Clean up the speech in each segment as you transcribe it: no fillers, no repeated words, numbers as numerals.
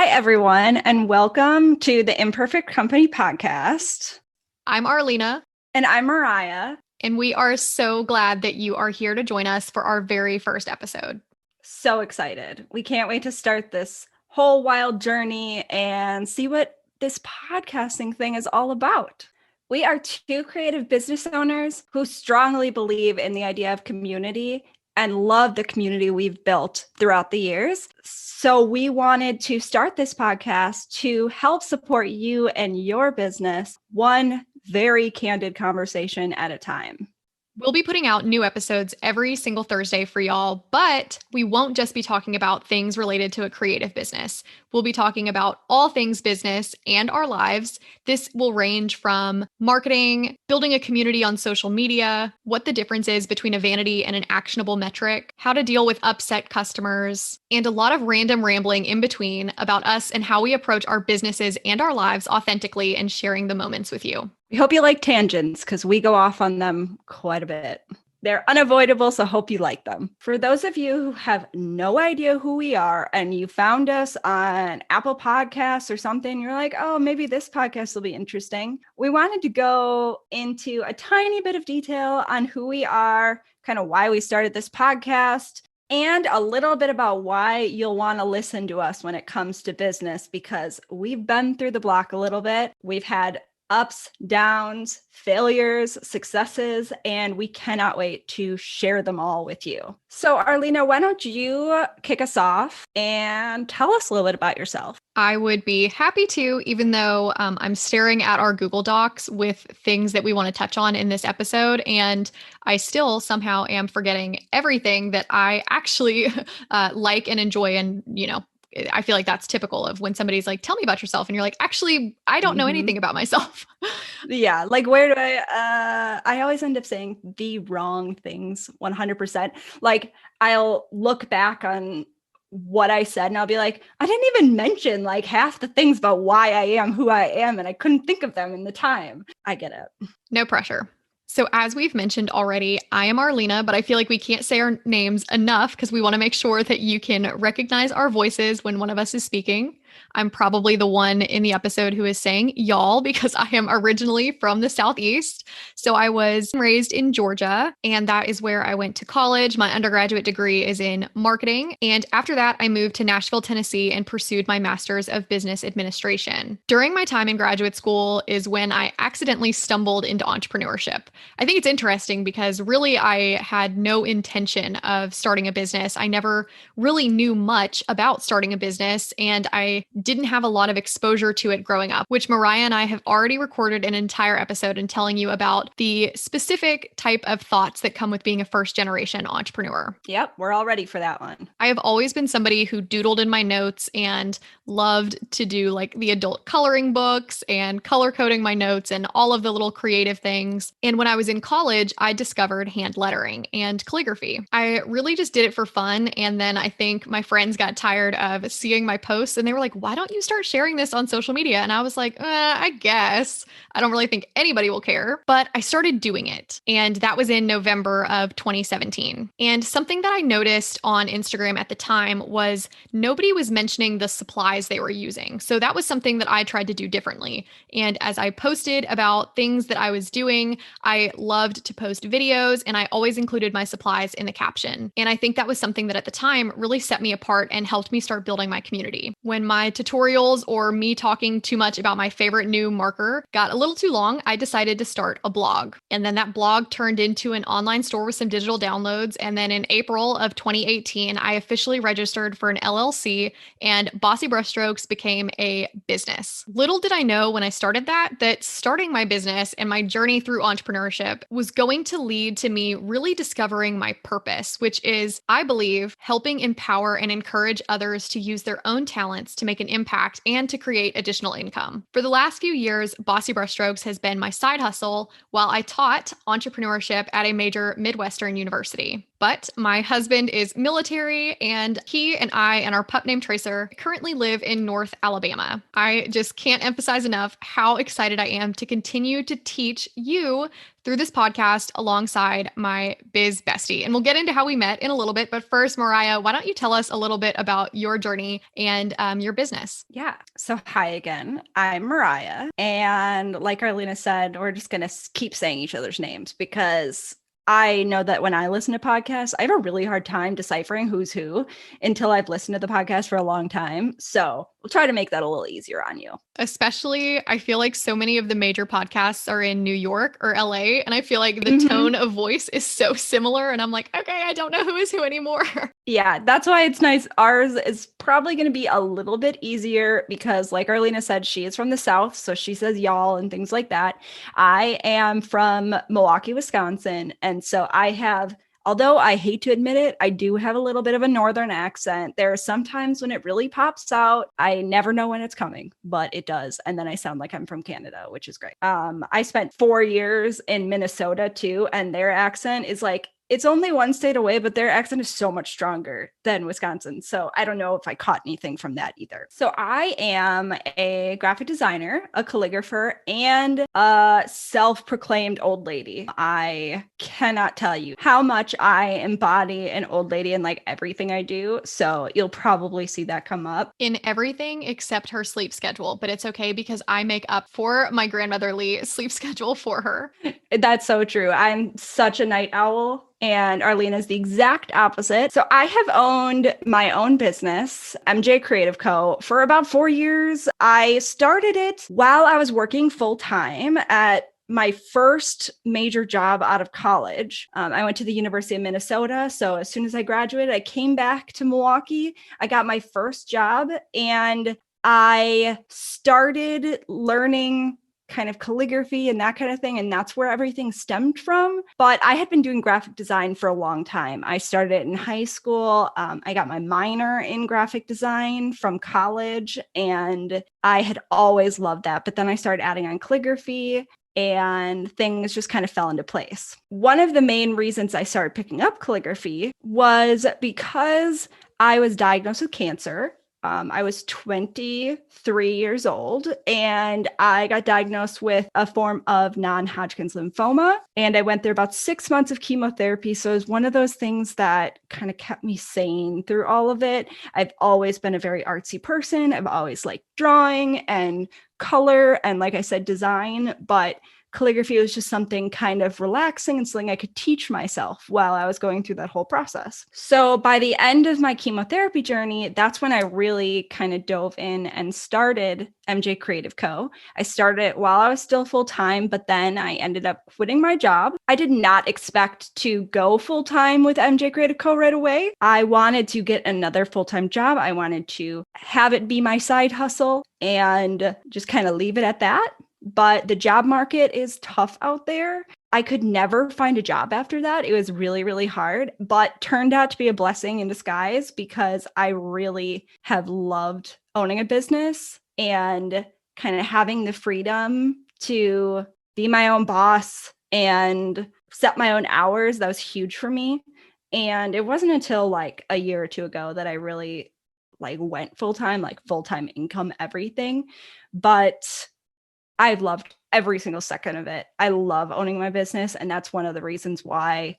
Hi, everyone, and welcome to the Imperfect Company Podcast. I'm Arlena. And I'm Mariah. And we are so glad that you are here to join us for our very first episode. So excited. We can't wait to start this whole wild journey and see what this podcasting thing is all about. We are two creative business owners who strongly believe in the idea of community and love the community we've built throughout the years. So we wanted to start this podcast to help support you and your business, one very candid conversation at a time. We'll be putting out new episodes every single Thursday for y'all, but we won't just be talking about things related to a creative business. We'll be talking about all things business and our lives. This will range from marketing, building a community on social media, what the difference is between a vanity and an actionable metric, how to deal with upset customers, and a lot of random rambling in between about us and how we approach our businesses and our lives authentically and sharing the moments with you. We hope you like tangents because we go off on them quite a bit. They're unavoidable, so hope you like them. For those of you who have no idea who we are and you found us on Apple Podcasts or something, you're like, oh, maybe this podcast will be interesting. We wanted to go into a tiny bit of detail on who we are, kind of why we started this podcast, and a little bit about why you'll want to listen to us when it comes to business, because we've been through the block a little bit. We've had ups, downs, failures, successes, and we cannot wait to share them all with you. So Arlena, why don't you kick us off and tell us a little bit about yourself? I would be happy to, even though I'm staring at our Google Docs with things that we want to touch on in this episode, and I still somehow am forgetting everything that I actually like and enjoy, and I feel like that's typical of when somebody's like, tell me about yourself. And you're like, actually, I don't know anything about myself. Yeah. Like, where do I always end up saying the wrong things 100%. Like, I'll look back on what I said and I'll be like, I didn't even mention like half the things about why I am who I am. And I couldn't think of them in the time. I get it. No pressure. So as we've mentioned already, I am Arlena, but I feel like we can't say our names enough because we want to make sure that you can recognize our voices when one of us is speaking. I'm probably the one in the episode who is saying y'all because I am originally from the Southeast. So I was raised in Georgia, and that is where I went to college. My undergraduate degree is in marketing. And after that, I moved to Nashville, Tennessee, and pursued my master's of business administration. During my time in graduate school is when I accidentally stumbled into entrepreneurship. I think it's interesting because really I had no intention of starting a business. I never really knew much about starting a business, and I didn't have a lot of exposure to it growing up, which Mariah and I have already recorded an entire episode in telling you about the specific type of thoughts that come with being a first generation entrepreneur. Yep, we're all ready for that one. I have always been somebody who doodled in my notes and loved to do like the adult coloring books and color coding my notes and all of the little creative things. And when I was in college, I discovered hand lettering and calligraphy. I really just did it for fun. And then I think my friends got tired of seeing my posts and they were like, why don't you start sharing this on social media? And I was like, I guess. I don't really think anybody will care, but I started doing it. And that was in November of 2017. And something that I noticed on Instagram at the time was nobody was mentioning the supplies they were using. So that was something that I tried to do differently. And as I posted about things that I was doing, I loved to post videos and I always included my supplies in the caption. And I think that was something that at the time really set me apart and helped me start building my community. When my tutorials or me talking too much about my favorite new marker got a little too long, I decided to start a blog. And then that blog turned into an online store with some digital downloads. And then in April of 2018, I officially registered for an LLC and Bossy Brushstrokes became a business. Little did I know when I started that starting my business and my journey through entrepreneurship was going to lead to me really discovering my purpose, which is, I believe, helping empower and encourage others to use their own talents to make an impact and to create additional income. For the last few years, Bossy Brushstrokes has been my side hustle while I taught entrepreneurship at a major Midwestern university. But my husband is military, and he and I and our pup named Tracer currently live in North Alabama. I just can't emphasize enough how excited I am to continue to teach you through this podcast alongside my biz bestie. And we'll get into how we met in a little bit. But first, Mariah, why don't you tell us a little bit about your journey and your business? Yeah. So hi again. I'm Mariah. And like Arlena said, we're just going to keep saying each other's names because I know that when I listen to podcasts, I have a really hard time deciphering who's who until I've listened to the podcast for a long time. So we'll try to make that a little easier on you. Especially, I feel like so many of the major podcasts are in New York or LA, and I feel like the tone of voice is so similar. And I'm like, okay, I don't know who is who anymore. Yeah, that's why it's nice. Ours is probably going to be a little bit easier because, like Arlena said, she is from the South. So she says y'all and things like that. I am from Milwaukee, Wisconsin. And so I have, although I hate to admit it, I do have a little bit of a Northern accent. There are some times when it really pops out. I never know when it's coming, but it does. And then I sound like I'm from Canada, which is great. I spent 4 years in Minnesota too, and their accent is like, it's only one state away, but their accent is so much stronger than Wisconsin. So I don't know if I caught anything from that either. So I am a graphic designer, a calligrapher, and a self-proclaimed old lady. I cannot tell you how much I embody an old lady in like everything I do. So you'll probably see that come up. In everything except her sleep schedule, but it's okay because I make up for my grandmotherly sleep schedule for her. That's so true. I'm such a night owl. And Arlena is the exact opposite. So I have owned my own business, MJ Creative Co., for about 4 years. I started it while I was working full time at my first major job out of college. I went to the University of Minnesota. So as soon as I graduated, I came back to Milwaukee. I got my first job and I started learning kind of calligraphy and that kind of thing. And that's where everything stemmed from. But I had been doing graphic design for a long time. I started in high school. I got my minor in graphic design from college, and I had always loved that. But then I started adding on calligraphy, and things just kind of fell into place. One of the main reasons I started picking up calligraphy was because I was diagnosed with cancer. I was 23 years old and I got diagnosed with a form of non-Hodgkin's lymphoma. And I went through about 6 months of chemotherapy. So it was one of those things that kind of kept me sane through all of it. I've always been a very artsy person. I've always liked drawing and color and, like I said, design, but calligraphy was just something kind of relaxing and something I could teach myself while I was going through that whole process. So by the end of my chemotherapy journey, that's when I really kind of dove in and started MJ Creative Co. I started it while I was still full-time, but then I ended up quitting my job. I did not expect to go full-time with MJ Creative Co. right away. I wanted to get another full-time job. I wanted to have it be my side hustle and just kind of leave it at that. But the job market is tough out there. I could never find a job after that. It was really, really hard, but turned out to be a blessing in disguise because I really have loved owning a business and kind of having the freedom to be my own boss and set my own hours. That was huge for me. And it wasn't until like a year or two ago that I really went full-time, like full-time income, everything. But I've loved every single second of it. I love owning my business. And that's one of the reasons why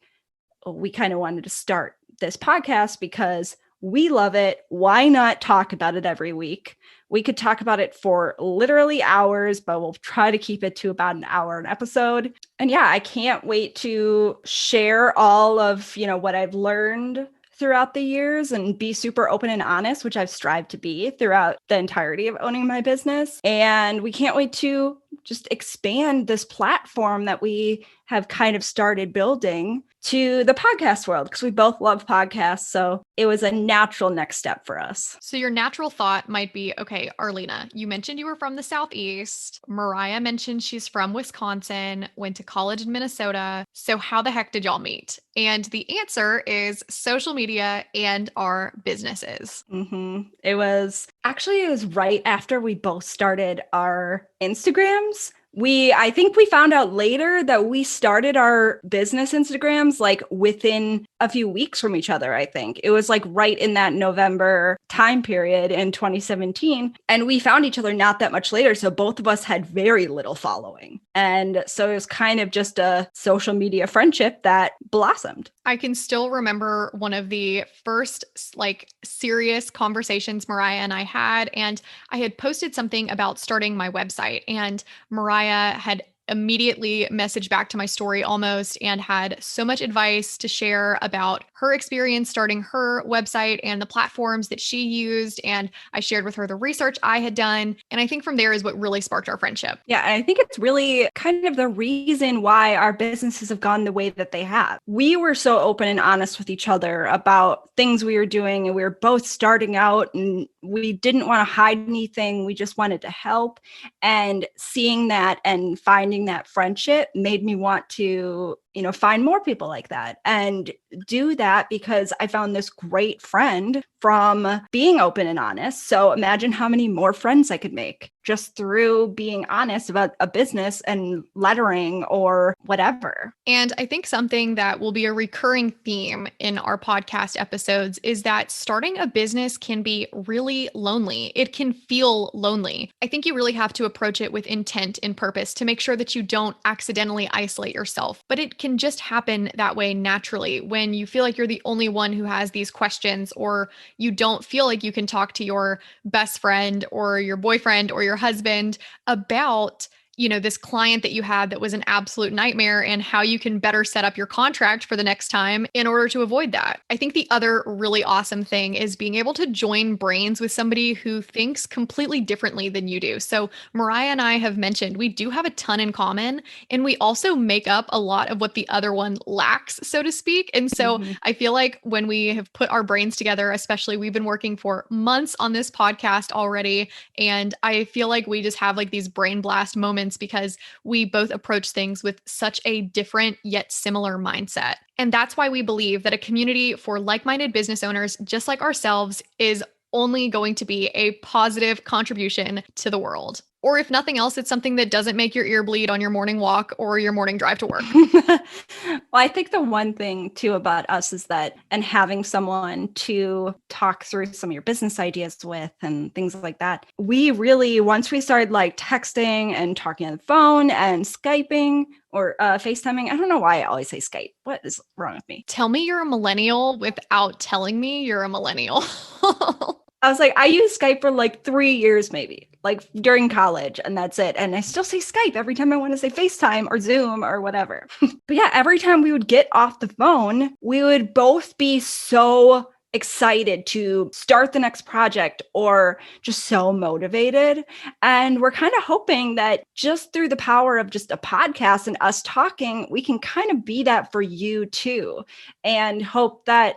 we kind of wanted to start this podcast, because we love it. Why not talk about it every week? We could talk about it for literally hours, but we'll try to keep it to about an hour an episode. And yeah, I can't wait to share all of, what I've learned throughout the years and be super open and honest, which I've strived to be throughout the entirety of owning my business. And we can't wait to just expand this platform that we have kind of started building to the podcast world, because we both love podcasts. So it was a natural next step for us. So your natural thought might be, okay, Arlena, you mentioned you were from the Southeast. Mariah mentioned she's from Wisconsin, went to college in Minnesota. So how the heck did y'all meet? And the answer is social media and our businesses. It was right after we both started our Instagrams. I think we found out later that we started our business Instagrams like within a few weeks from each other. I think it was like right in that November time period in 2017. And we found each other not that much later. So both of us had very little following. And so it was kind of just a social media friendship that blossomed. I can still remember one of the first like serious conversations Mariah and I had, and I had posted something about starting my website, and Mariah had immediately messaged back to my story almost and had so much advice to share about her experience starting her website and the platforms that she used. And I shared with her the research I had done. And I think from there is what really sparked our friendship. Yeah. And I think it's really kind of the reason why our businesses have gone the way that they have. We were so open and honest with each other about things we were doing, and we were both starting out, and we didn't want to hide anything. We just wanted to help. And seeing that and finding that friendship made me want to, find more people like that and do that, because I found this great friend from being open and honest. So imagine how many more friends I could make just through being honest about a business and lettering or whatever. And I think something that will be a recurring theme in our podcast episodes is that starting a business can be really lonely. It can feel lonely. I think you really have to approach it with intent and purpose to make sure that you don't accidentally isolate yourself. But it can just happen that way naturally when you feel like you're the only one who has these questions, or you don't feel like you can talk to your best friend or your boyfriend or your husband about this client that you had that was an absolute nightmare, and how you can better set up your contract for the next time in order to avoid that. I think the other really awesome thing is being able to join brains with somebody who thinks completely differently than you do. So Mariah and I have mentioned we do have a ton in common, and we also make up a lot of what the other one lacks, so to speak. And so I feel like when we have put our brains together, especially we've been working for months on this podcast already, and I feel like we just have like these brain blast moments because we both approach things with such a different yet similar mindset. And that's why we believe that a community for like-minded business owners just like ourselves is only going to be a positive contribution to the world. Or if nothing else, it's something that doesn't make your ear bleed on your morning walk or your morning drive to work. Well, I think the one thing too about us is that, and having someone to talk through some of your business ideas with and things like that, we really, once we started like texting and talking on the phone and Skyping or FaceTiming, I don't know why I always say Skype. What is wrong with me? Tell me you're a millennial without telling me you're a millennial. I was like, I used Skype for like 3 years, maybe like during college, and that's it. And I still say Skype every time I want to say FaceTime or Zoom or whatever. But yeah, every time we would get off the phone, we would both be so excited to start the next project or just so motivated. And we're kind of hoping that just through the power of just a podcast and us talking, we can kind of be that for you too. And hope that,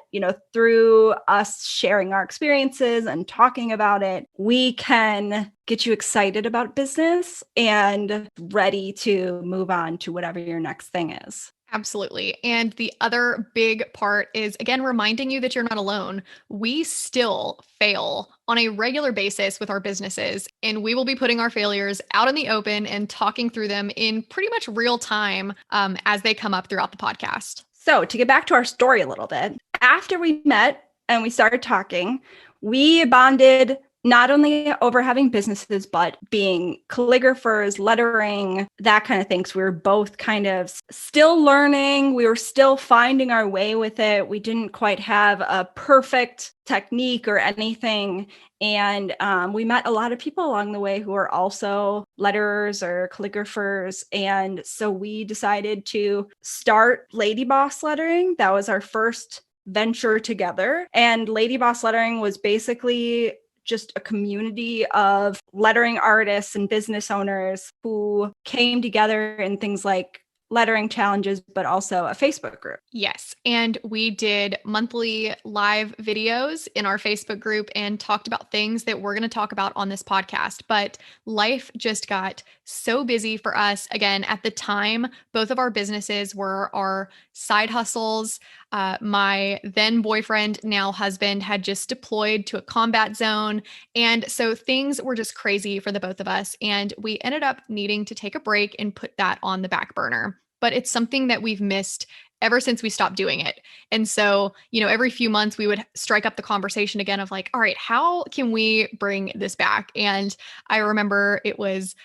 through us sharing our experiences and talking about it, we can get you excited about business and ready to move on to whatever your next thing is. Absolutely. And the other big part is, again, reminding you that you're not alone. We still fail on a regular basis with our businesses, and we will be putting our failures out in the open and talking through them in pretty much real time as they come up throughout the podcast. So to get back to our story a little bit, after we met and we started talking, we bonded not only over having businesses, but being calligraphers, lettering, that kind of thing. So we were both kind of still learning. We were still finding our way with it. We didn't quite have a perfect technique or anything. And we met a lot of people along the way who are also letterers or calligraphers. And so we decided to start Lady Boss Lettering. That was our first venture together. And Lady Boss Lettering was basically just a community of lettering artists and business owners who came together in things like lettering challenges, but also a Facebook group. Yes. And we did monthly live videos in our Facebook group and talked about things that we're going to talk about on this podcast. But life just got so busy for us. Again, at the time, both of our businesses were our side hustles. My then boyfriend, now husband, had just deployed to a combat zone. And so things were just crazy for the both of us. And we ended up needing to take a break and put that on the back burner. But it's something that we've missed ever since we stopped doing it. And so, every few months we would strike up the conversation again of like, all right, how can we bring this back? And I remember it was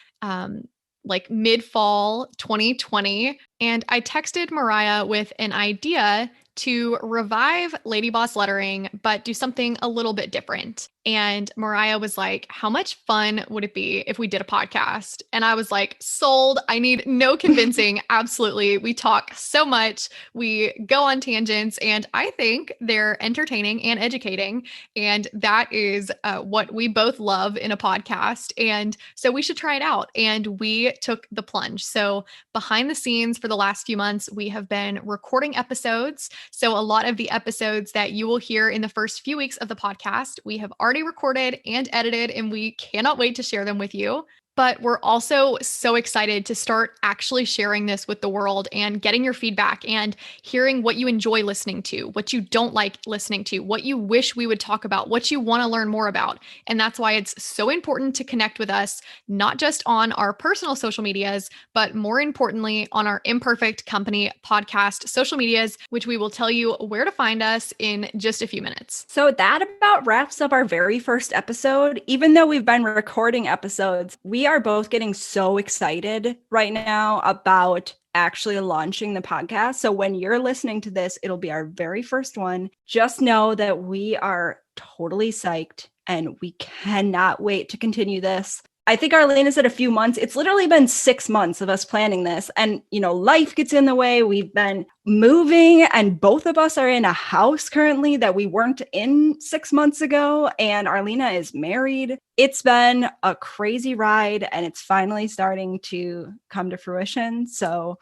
like mid-fall 2020. And I texted Mariah with an idea to revive Lady Boss lettering, but do something a little bit different. And Mariah was like, how much fun would it be if we did a podcast? And I was like, sold. I need no convincing. Absolutely. We talk so much. We go on tangents, and I think they're entertaining and educating. And that is what we both love in a podcast. And so we should try it out. And we took the plunge. So behind the scenes for the last few months, we have been recording episodes. So a lot of the episodes that you will hear in the first few weeks of the podcast, we have already recorded and edited, and we cannot wait to share them with you. But we're also so excited to start actually sharing this with the world and getting your feedback and hearing what you enjoy listening to, what you don't like listening to, what you wish we would talk about, what you want to learn more about. And that's why it's so important to connect with us, not just on our personal social medias, but more importantly, on our Imperfect Company Podcast social medias, which we will tell you where to find us in just a few minutes. So that about wraps up our very first episode. Even though we've been recording episodes, we are both getting so excited right now about actually launching the podcast. So when you're listening to this, it'll be our very first one. Just know that we are totally psyched and we cannot wait to continue this. I think Arlena said a few months. It's literally been 6 months of us planning this. And, life gets in the way. We've been moving, and both of us are in a house currently that we weren't in 6 months ago. And Arlena is married. It's been a crazy ride, and it's finally starting to come to fruition. So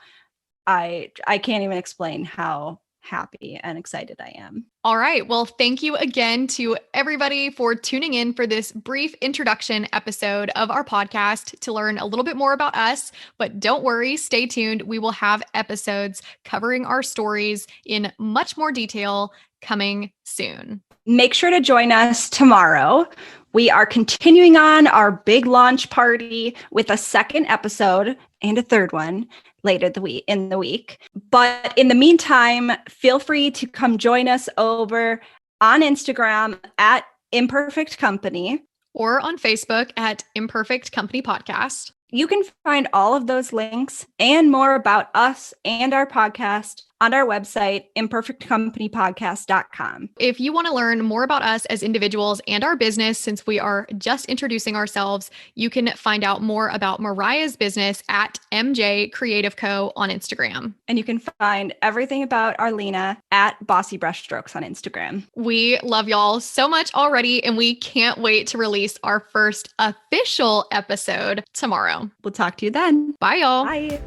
I can't even explain how happy and excited I am. All right. Well, thank you again to everybody for tuning in for this brief introduction episode of our podcast to learn a little bit more about us. But don't worry, stay tuned. We will have episodes covering our stories in much more detail coming soon. Make sure to join us tomorrow. We are continuing on our big launch party with a second episode and a third one later in the week. But in the meantime, feel free to come join us over on Instagram at Imperfect Company, or on Facebook at Imperfect Company Podcast. You can find all of those links and more about us and our podcast on our website, imperfectcompanypodcast.com. If you want to learn more about us as individuals and our business, since we are just introducing ourselves, you can find out more about Mariah's business at MJ Creative Co. on Instagram. And you can find everything about Arlena at Bossy Brushstrokes on Instagram. We love y'all so much already, and we can't wait to release our first official episode tomorrow. We'll talk to you then. Bye, y'all. Bye.